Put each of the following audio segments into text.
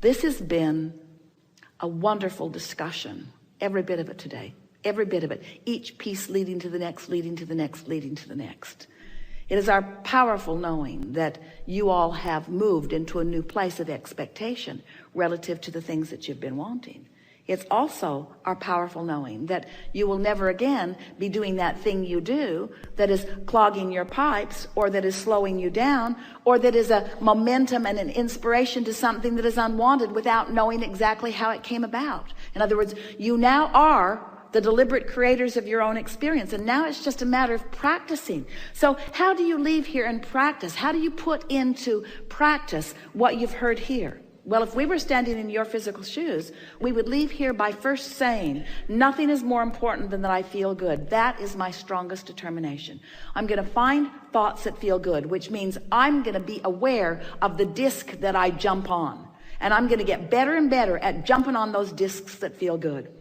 This has been a wonderful discussion, every bit of it today, every bit of it, each piece leading to the next, leading to the next, leading to the next. It is our powerful knowing that you all have moved into a new place of expectation relative to the things that you've been wanting. It's also our powerful knowing that you will never again be doing that thing you do that is clogging your pipes, or that is slowing you down, or that is a momentum and an inspiration to something that is unwanted without knowing exactly how it came about. In other words, you now are the deliberate creators of your own experience, and now it's just a matter of practicing. So how do you leave here and practice? How do you put into practice what you've heard here? Well, if we were standing in your physical shoes, we would leave here by first saying, nothing is more important than that I feel good. That is my strongest determination. I'm going to find thoughts that feel good, which means I'm going to be aware of the disc that I jump on. And I'm going to get better and better at jumping on those discs that feel good.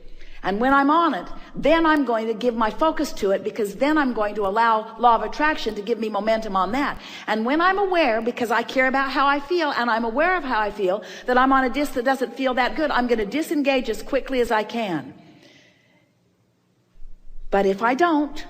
And when I'm on it, then I'm going to give my focus to it, because then I'm going to allow law of attraction to give me momentum on that. And when I'm aware, because I care about how I feel, and I'm aware of how I feel, that I'm on a disc that doesn't feel that good, I'm going to disengage as quickly as I can. But if I don't,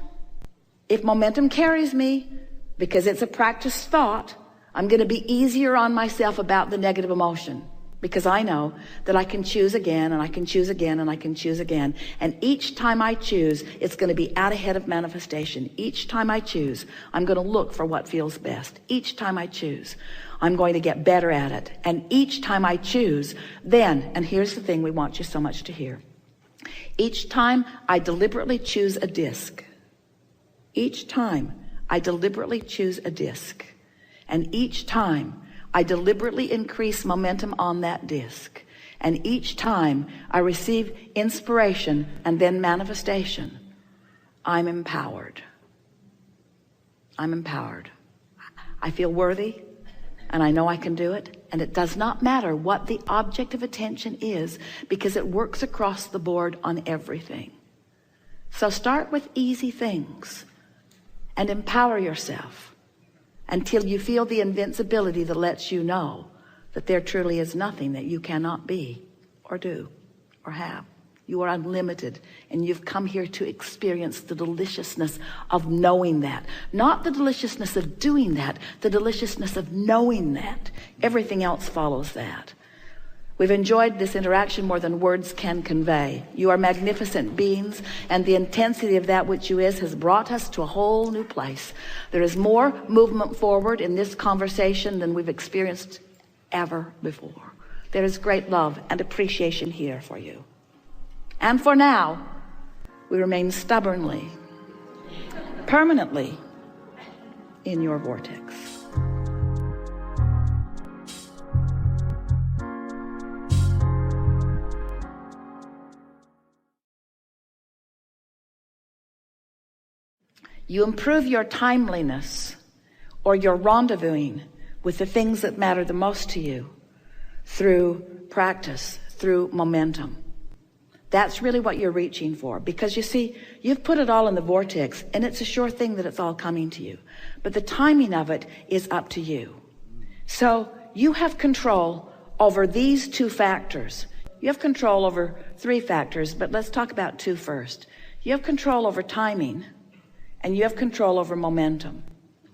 if momentum carries me, because it's a practiced thought, I'm going to be easier on myself about the negative emotion. Because I know that I can choose again, and I can choose again, and I can choose again. And each time I choose, it's going to be out ahead of manifestation. Each time I choose, I'm going to look for what feels best. Each time I choose, I'm going to get better at it. And each time I choose, then, and here's the thing we want you so much to hear. Each time I deliberately choose a disc. Each time I deliberately choose a disc. And each time I deliberately increase momentum on that disc. And each time I receive inspiration and then manifestation, I'm empowered. I'm empowered. I feel worthy, and I know I can do it. And it does not matter what the object of attention is, because it works across the board on everything. So start with easy things and empower yourself until you feel the invincibility that lets you know that there truly is nothing that you cannot be or do or have. You are unlimited, and you've come here to experience the deliciousness of knowing that. Not the deliciousness of doing that, the deliciousness of knowing that. Everything else follows that. We've enjoyed this interaction more than words can convey. You are magnificent beings, and the intensity of that which you is has brought us to a whole new place. There is more movement forward in this conversation than we've experienced ever before. There is great love and appreciation here for you. And for now, we remain stubbornly, permanently in your vortex. You improve your timeliness or your rendezvousing with the things that matter the most to you through practice, through momentum. That's really what you're reaching for, because you see, you've put it all in the vortex, and it's a sure thing that it's all coming to you. But the timing of it is up to you. So you have control over these two factors. You have control over three factors, but let's talk about two first. You have control over timing, and you have control over momentum.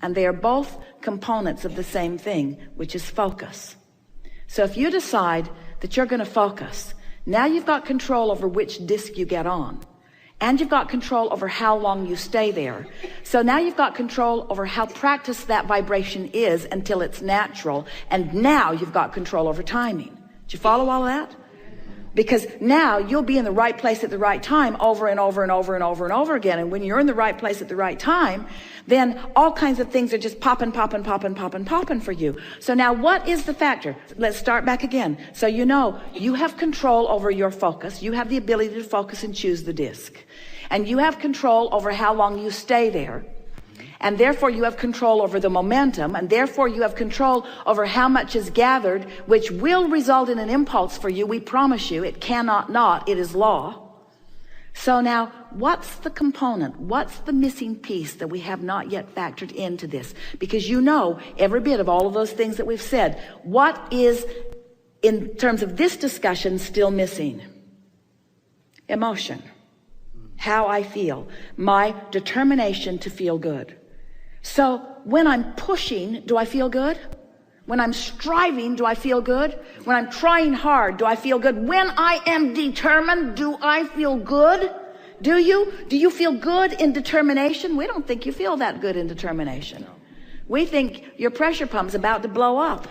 And they are both components of the same thing, which is focus. So if you decide that you're going to focus, now you've got control over which disc you get on. And you've got control over how long you stay there. So now you've got control over how practiced that vibration is until it's natural. And now you've got control over timing. Did you follow all of that? Because now you'll be in the right place at the right time over and over and over and over and over again. And when you're in the right place at the right time, then all kinds of things are just popping for you. So now what is the factor? Let's start back again. So you know, you have control over your focus. You have the ability to focus and choose the disc. And you have control over how long you stay there. And therefore you have control over the momentum, and therefore you have control over how much is gathered, which will result in an impulse for you. We promise you, it cannot not. It is law. So now, what's the component? What's the missing piece that we have not yet factored into this? Because you know every bit of all of those things that we've said. What is in terms of this discussion, still missing. Emotion. How I feel. My determination to feel good. So when I'm pushing, do I feel good? When I'm striving, do I feel good? When I'm trying hard, do I feel good? When I am determined, do I feel good? Do you? Do you feel good in determination? We don't think you feel that good in determination. We think your pressure pump's about to blow up.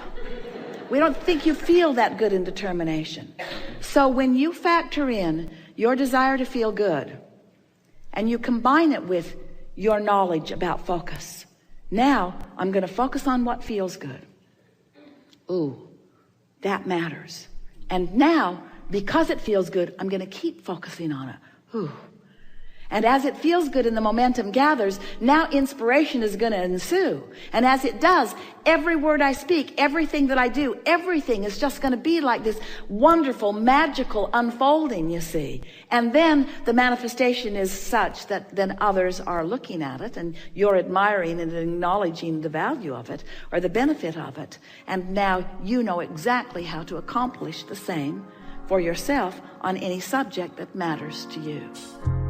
We don't think you feel that good in determination. So when you factor in your desire to feel good and you combine it with your knowledge about focus, now I'm going to focus on what feels good. Ooh, that matters. And now, because it feels good, I'm going to keep focusing on it. Ooh. And as it feels good and the momentum gathers, now inspiration is going to ensue. And as it does, every word I speak, everything that I do, everything is just going to be like this wonderful, magical unfolding, you see. And then the manifestation is such that then others are looking at it and you're admiring and acknowledging the value of it or the benefit of it. And now you know exactly how to accomplish the same for yourself on any subject that matters to you.